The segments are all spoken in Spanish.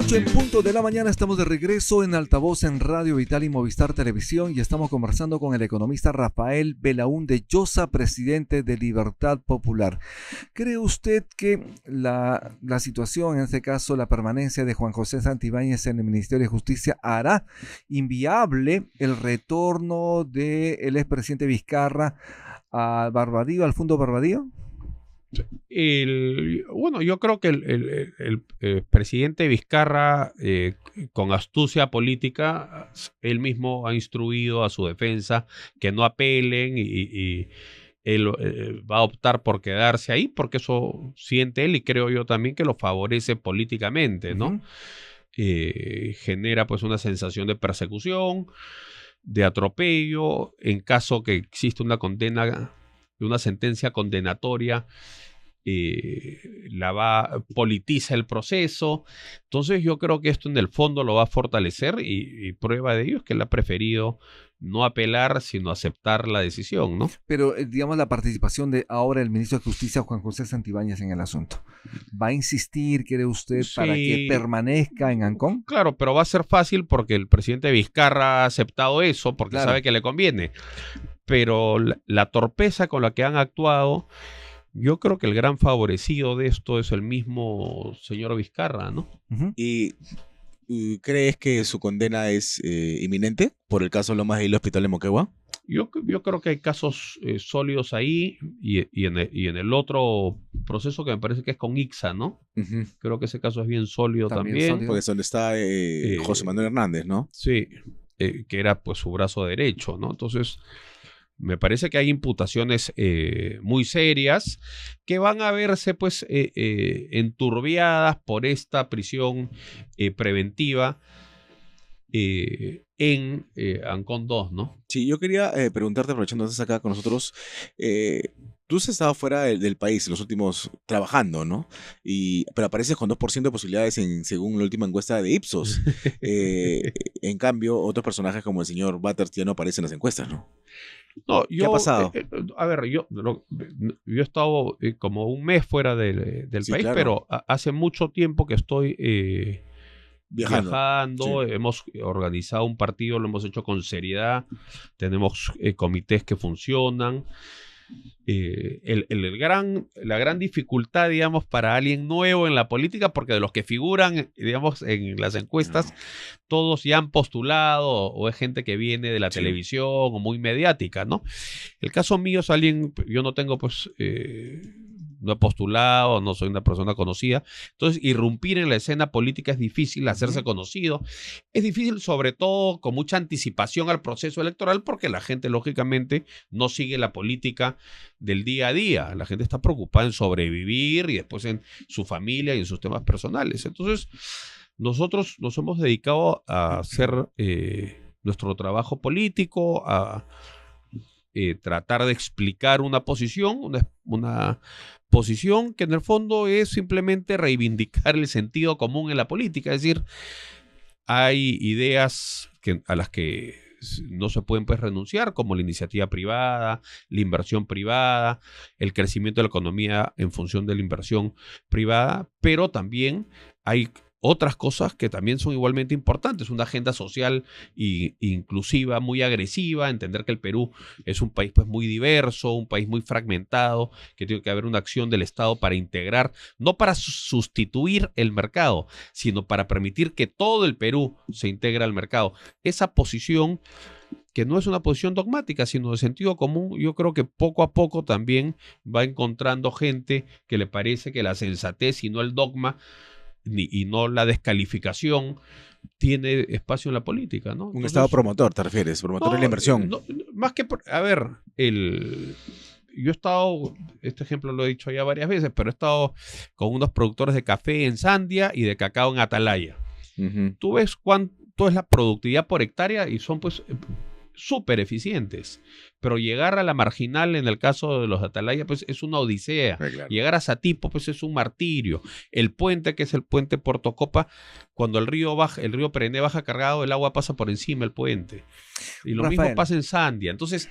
8 en punto de la mañana, estamos de regreso en Altavoz en Radio Vital y Movistar Televisión y estamos conversando con el economista Rafael Belaúnde Llosa, presidente de Libertad Popular. ¿Cree usted que la situación, en este caso la permanencia de Juan José Santibáñez en el Ministerio de Justicia, hará inviable el retorno del expresidente Vizcarra al Barbadillo, al Fondo Barbadillo? Bueno, yo creo que el presidente Vizcarra, con astucia política, él mismo ha instruido a su defensa que no apelen y él va a optar por quedarse ahí porque eso siente él y creo yo también que lo favorece políticamente, ¿no? Genera pues una sensación de persecución, de atropello, en caso que exista una condena, una sentencia condenatoria, politiza el proceso. Entonces yo creo que esto en el fondo lo va a fortalecer y prueba de ello es que él ha preferido no apelar sino aceptar la decisión, ¿no? Pero digamos la participación de ahora el ministro de Justicia Juan José Santibáñez en el asunto, ¿va a insistir, cree usted, para que permanezca en Ancón? Claro, pero va a ser fácil porque el presidente Vizcarra ha aceptado eso porque sabe que le conviene, pero la torpeza con la que han actuado, yo creo que el gran favorecido de esto es el mismo señor Vizcarra, ¿no? ¿Y crees que su condena es inminente por el caso Lomas de Hilo Hospital de Moquegua? Yo creo que hay casos sólidos ahí y en el otro proceso que me parece que es con Ixa, ¿no? Creo que ese caso es bien sólido también. Porque es donde está José Manuel Hernández, ¿no? Sí, que era pues su brazo derecho, ¿no? Entonces me parece que hay imputaciones muy serias que van a verse pues enturbiadas por esta prisión preventiva en Ancón 2, ¿no? Sí, yo quería preguntarte, aprovechando que estás acá con nosotros, tú has estado fuera del país en los últimos, trabajando, ¿no? Pero apareces con 2% de posibilidades según la última encuesta de Ipsos. En cambio, otros personajes como el señor Batters ya no aparecen en las encuestas, ¿no? No, ¿Qué ha pasado? A ver, yo he estado como un mes fuera del país, claro. Pero hace mucho tiempo que estoy viajando. Sí. Hemos organizado un partido, lo hemos hecho con seriedad, tenemos comités que funcionan. La gran dificultad, digamos, para alguien nuevo en la política, porque de los que figuran, digamos, en las encuestas, todos ya han postulado o es gente que viene de la televisión o muy mediática, ¿no? El caso mío es alguien, yo no tengo, pues, no he postulado, no soy una persona conocida. Entonces, irrumpir en la escena política es difícil, hacerse conocido. Es difícil, sobre todo, con mucha anticipación al proceso electoral, porque la gente, lógicamente, no sigue la política del día a día. La gente está preocupada en sobrevivir y después en su familia y en sus temas personales. Entonces, nosotros nos hemos dedicado a hacer nuestro trabajo político, a tratar de explicar una posición, una posición que en el fondo es simplemente reivindicar el sentido común en la política. Es decir, hay ideas a las que no se pueden pues renunciar, como la iniciativa privada, la inversión privada, el crecimiento de la economía en función de la inversión privada, pero también hay otras cosas que también son igualmente importantes, una agenda social e inclusiva muy agresiva, entender que el Perú es un país pues muy diverso, un país muy fragmentado, que tiene que haber una acción del Estado para integrar, no para sustituir el mercado, sino para permitir que todo el Perú se integre al mercado. Esa posición, que no es una posición dogmática, sino de sentido común, yo creo que poco a poco también va encontrando gente que le parece que la sensatez y no el dogma y no la descalificación tiene espacio en la política, ¿no? Un Estado promotor, ¿te refieres? Promotor de la inversión. Más que, a ver, yo he estado, este ejemplo lo he dicho ya varias veces, pero he estado con unos productores de café en Sandia y de cacao en Atalaya. Tú ves cuánto es la productividad por hectárea y son pues súper eficientes, pero llegar a la marginal en el caso de los de Atalaya pues es una odisea, claro. Llegar a Satipo pues es un martirio. El puente, que es el puente Portocopa, cuando el río Perendé baja cargado, el agua pasa por encima del puente. Y lo Rafael. mismo pasa en Sandia. Entonces,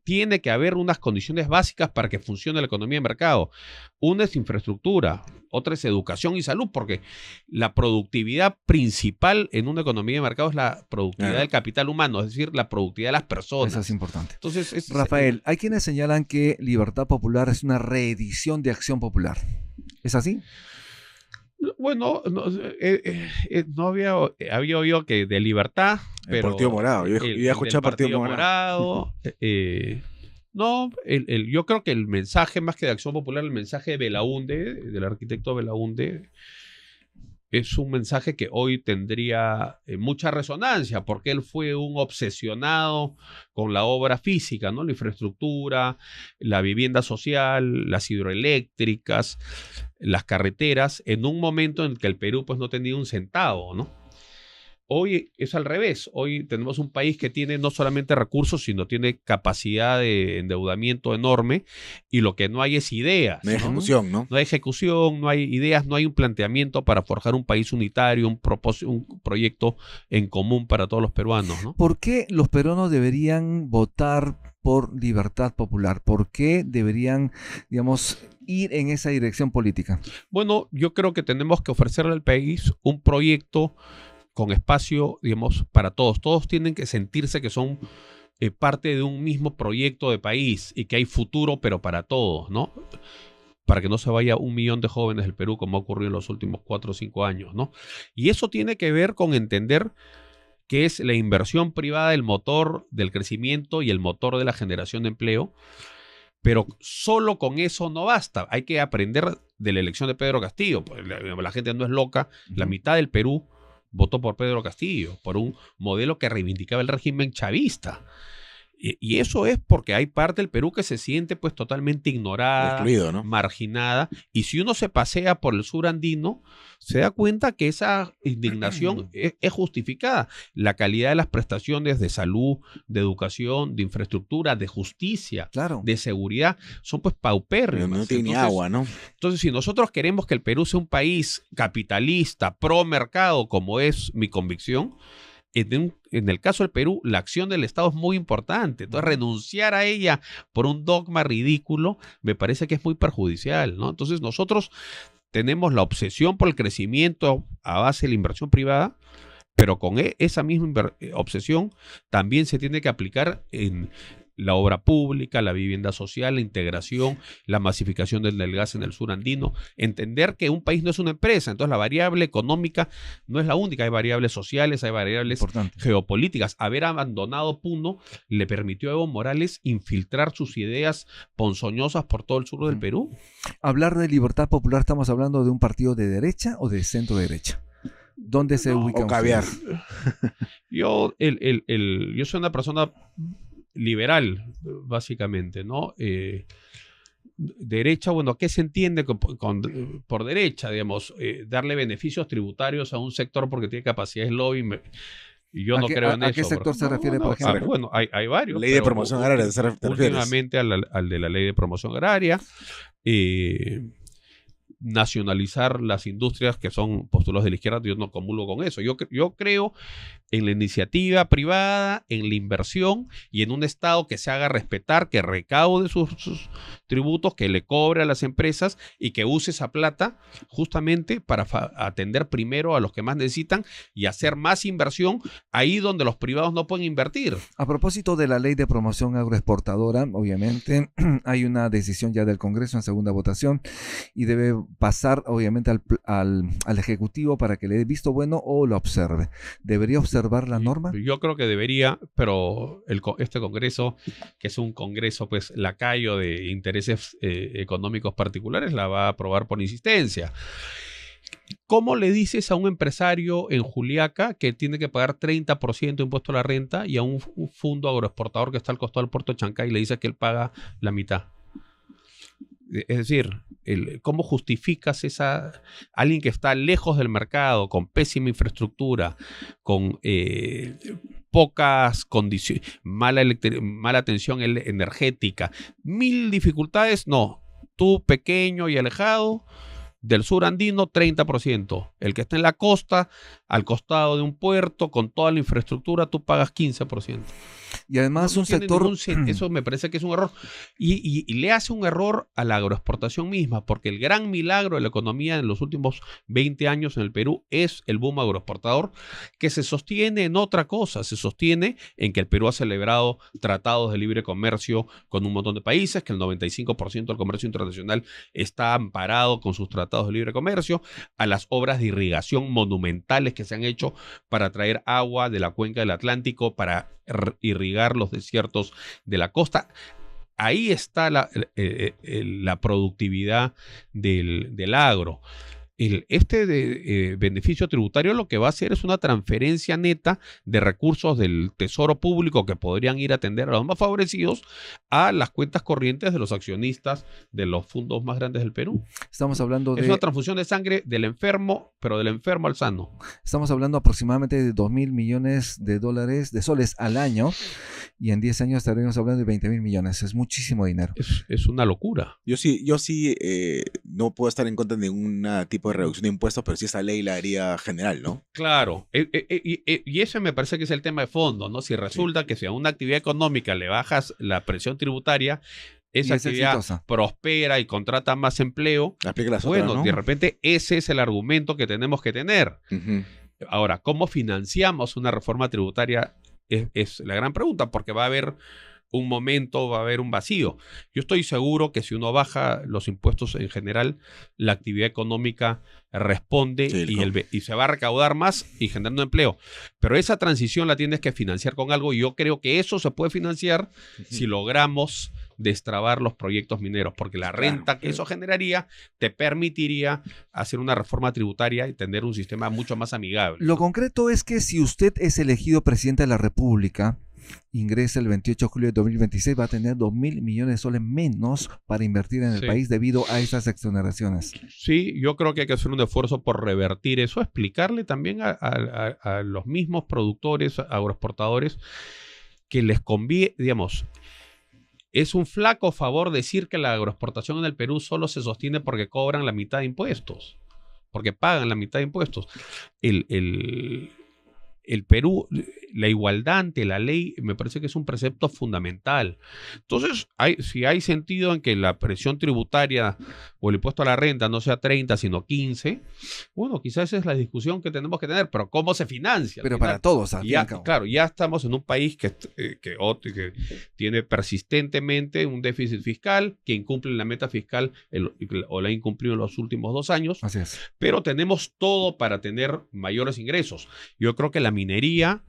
tiene que haber unas condiciones básicas para que funcione la economía de mercado. Una es infraestructura, otra es educación y salud, porque la productividad principal en una economía de mercado es la productividad del capital humano, es decir, la productividad de las personas. Eso es importante. Entonces, Rafael, hay quienes señalan que Libertad Popular es una reedición de Acción Popular. ¿Es así? bueno, no había oído que de Libertad, El pero Partido Morado. Yo el iba a escuchar del Partido Morado. No, yo creo que el mensaje, más que de Acción Popular, el mensaje de Belaúnde, del arquitecto Belaúnde, es un mensaje que hoy tendría mucha resonancia, porque él fue un obsesionado con la obra física, ¿no? La infraestructura, la vivienda social, las hidroeléctricas, las carreteras, en un momento en el que el Perú pues no tenía un centavo, ¿no? Hoy es al revés. Hoy tenemos un país que tiene no solamente recursos, sino tiene capacidad de endeudamiento enorme, y lo que no hay es ideas. No hay ejecución, ¿no? No hay ejecución, no hay ideas, no hay un planteamiento para forjar un país unitario, un proyecto en común para todos los peruanos, ¿no? ¿Por qué los peruanos deberían votar por Libertad Popular? ¿Por qué deberían, digamos, ir en esa dirección política? Bueno, yo creo que tenemos que ofrecerle al país un proyecto con espacio, digamos, para todos. Todos tienen que sentirse que son parte de un mismo proyecto de país y que hay futuro, pero para todos, ¿no? Para que no se vaya 1 millón de jóvenes del Perú, como ha ocurrido en los últimos 4 o 5 años, ¿no? Y eso tiene que ver con entender que es la inversión privada el motor del crecimiento y el motor de la generación de empleo, pero solo con eso no basta. Hay que aprender de la elección de Pedro Castillo. Pues la gente no es loca. La mitad del Perú votó por Pedro Castillo, por un modelo que reivindicaba el régimen chavista. Y eso es porque hay parte del Perú que se siente pues totalmente ignorada, Excluido, ¿no? marginada, y si uno se pasea por el sur andino, se da cuenta que esa indignación es justificada. La calidad de las prestaciones de salud, de educación, de infraestructura, de justicia, Claro. de seguridad, son pues paupérrimas. No tiene ni Entonces, agua, ¿no? entonces, si nosotros queremos que el Perú sea un país capitalista, pro mercado, como es mi convicción, en el caso del Perú, la acción del Estado es muy importante. Entonces, renunciar a ella por un dogma ridículo me parece que es muy perjudicial, ¿no? Entonces, nosotros tenemos la obsesión por el crecimiento a base de la inversión privada, pero con esa misma obsesión también se tiene que aplicar en la obra pública, la vivienda social, la integración, la masificación del gas en el sur andino. Entender que un país no es una empresa, entonces la variable económica no es la única, hay variables sociales, hay variables geopolíticas. Haber abandonado Puno le permitió a Evo Morales infiltrar sus ideas ponzoñosas por todo el sur del Perú. Hablar de Libertad Popular, ¿estamos hablando de un partido de derecha o de centro derecha? ¿Dónde se ubica? O caviar. Yo soy una persona liberal, básicamente, ¿no? Derecha, bueno, ¿qué se entiende por derecha? Digamos, darle beneficios tributarios a un sector porque tiene capacidades lobby. Y yo no creo en eso. ¿A qué sector se refiere, por ejemplo? Bueno, hay varios. Ley de promoción agraria, ¿te refieres? Últimamente al de la ley de promoción agraria. Nacionalizar las industrias que son postulados de la izquierda, yo no comulgo con eso. Yo creo en la iniciativa privada, en la inversión y en un Estado que se haga respetar, que recaude sus tributos, que le cobre a las empresas y que use esa plata justamente para atender primero a los que más necesitan y hacer más inversión ahí donde los privados no pueden invertir. A propósito de la ley de promoción agroexportadora, obviamente hay una decisión ya del Congreso en segunda votación y debe pasar obviamente al Ejecutivo para que le dé visto bueno o lo observe. ¿Debería observar la norma? Yo creo que debería, pero este Congreso, que es un Congreso pues lacayo de intereses económicos particulares, la va a aprobar por insistencia. ¿Cómo le dices a un empresario en Juliaca que tiene que pagar 30% de impuesto a la renta y a un fondo agroexportador que está al costado del puerto de Chancay le dice que él paga la mitad? Es decir, ¿cómo justificas alguien que está lejos del mercado, con pésima infraestructura, con pocas condiciones, mala atención energética, 1000 dificultades? No, tú pequeño y alejado del sur andino, 30%. El que está en la costa, al costado de un puerto, con toda la infraestructura, tú pagas 15%. Y además un sector... Eso me parece que es un error. Y le hace un error a la agroexportación misma, porque el gran milagro de la economía en los últimos 20 años en el Perú es el boom agroexportador, que se sostiene en otra cosa, se sostiene en que el Perú ha celebrado tratados de libre comercio con un montón de países, que el 95% del comercio internacional está amparado con sus tratados de libre comercio, a las obras de irrigación monumentales que se han hecho para traer agua de la cuenca del Atlántico para irrigar los desiertos de la costa. Ahí está la productividad del agro. Beneficio tributario lo que va a hacer es una transferencia neta de recursos del tesoro público que podrían ir a atender a los más favorecidos a las cuentas corrientes de los accionistas de los fondos más grandes del Perú. Estamos hablando Es una transfusión de sangre del enfermo, pero del enfermo al sano. Estamos hablando aproximadamente de 2.000 millones de soles al año, y en 10 años estaríamos hablando de 20.000 millones. Es muchísimo dinero. Es una locura. Yo sí no puedo estar en contra de ningún tipo de reducción de impuestos, pero sí esa ley la haría general, ¿no? Claro, y ese me parece que es el tema de fondo, ¿no? Si resulta que si a una actividad económica le bajas la presión tributaria, esa actividad prospera y contrata más empleo, bueno, ¿no? De repente ese es el argumento que tenemos que tener. Ahora, ¿cómo financiamos una reforma tributaria? Es la gran pregunta, porque va a haber un momento, va a haber un vacío. Yo estoy seguro que si uno baja los impuestos en general, la actividad económica responde y se va a recaudar más y generando empleo. Pero esa transición la tienes que financiar con algo, y yo creo que eso se puede financiar si logramos destrabar los proyectos mineros, porque la renta que eso generaría te permitiría hacer una reforma tributaria y tener un sistema mucho más amigable. Lo concreto es que si usted es elegido presidente de la República, ingresa el 28 de julio de 2026, va a tener 2.000 millones de soles menos para invertir en el país debido a esas exoneraciones. Sí, yo creo que hay que hacer un esfuerzo por revertir eso, explicarle también a los mismos productores, agroexportadores, que les conviene, digamos, es un flaco favor decir que la agroexportación en el Perú solo se sostiene porque cobran la mitad de impuestos, porque pagan la mitad de impuestos. El Perú, la igualdad ante la ley, me parece que es un precepto fundamental. Entonces, si hay sentido en que la presión tributaria o el impuesto a la renta no sea 30, sino 15, bueno, quizás esa es la discusión que tenemos que tener, pero ¿cómo se financia? Pero para todos, al fin y al cabo. Claro, ya estamos en un país que tiene persistentemente un déficit fiscal, que incumple la meta fiscal o la ha incumplido en los últimos 2 años. Así es. Pero tenemos todo para tener mayores ingresos. Yo creo que la minería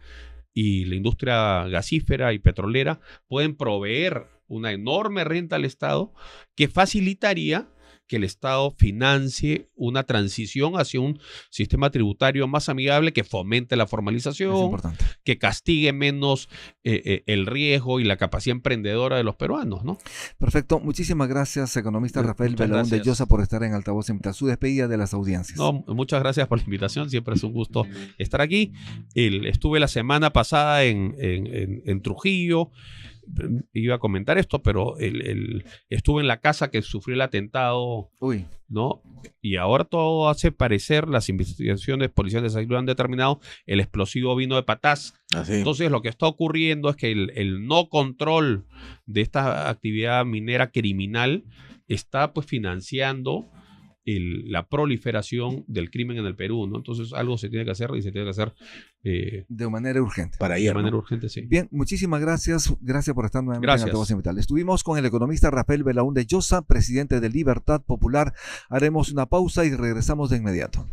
y la industria gasífera y petrolera pueden proveer una enorme renta al Estado que facilitaría que el Estado financie una transición hacia un sistema tributario más amigable, que fomente la formalización, que castigue menos el riesgo y la capacidad emprendedora de los peruanos, ¿no? Perfecto. Muchísimas gracias, economista Rafael Belaúnde de Llosa, por estar en Altavoz en su despedida de las audiencias. No, muchas gracias por la invitación. Siempre es un gusto estar aquí. Estuve la semana pasada en Trujillo. Iba a comentar esto, pero estuve en la casa que sufrió el atentado, ¿no? Y ahora todo hace parecer, las investigaciones policiales lo han determinado, el explosivo vino de Patás. Entonces lo que está ocurriendo es que el no control de esta actividad minera criminal está pues financiando la proliferación del crimen en el Perú, ¿no? Entonces algo se tiene que hacer, y se tiene que hacer de manera urgente. De manera urgente, sí. Bien, muchísimas gracias. Gracias por estar nuevamente en Altavoz en Vital. Estuvimos con el economista Rafael Belaúnde Llosa, presidente de Libertad Popular. Haremos una pausa y regresamos de inmediato.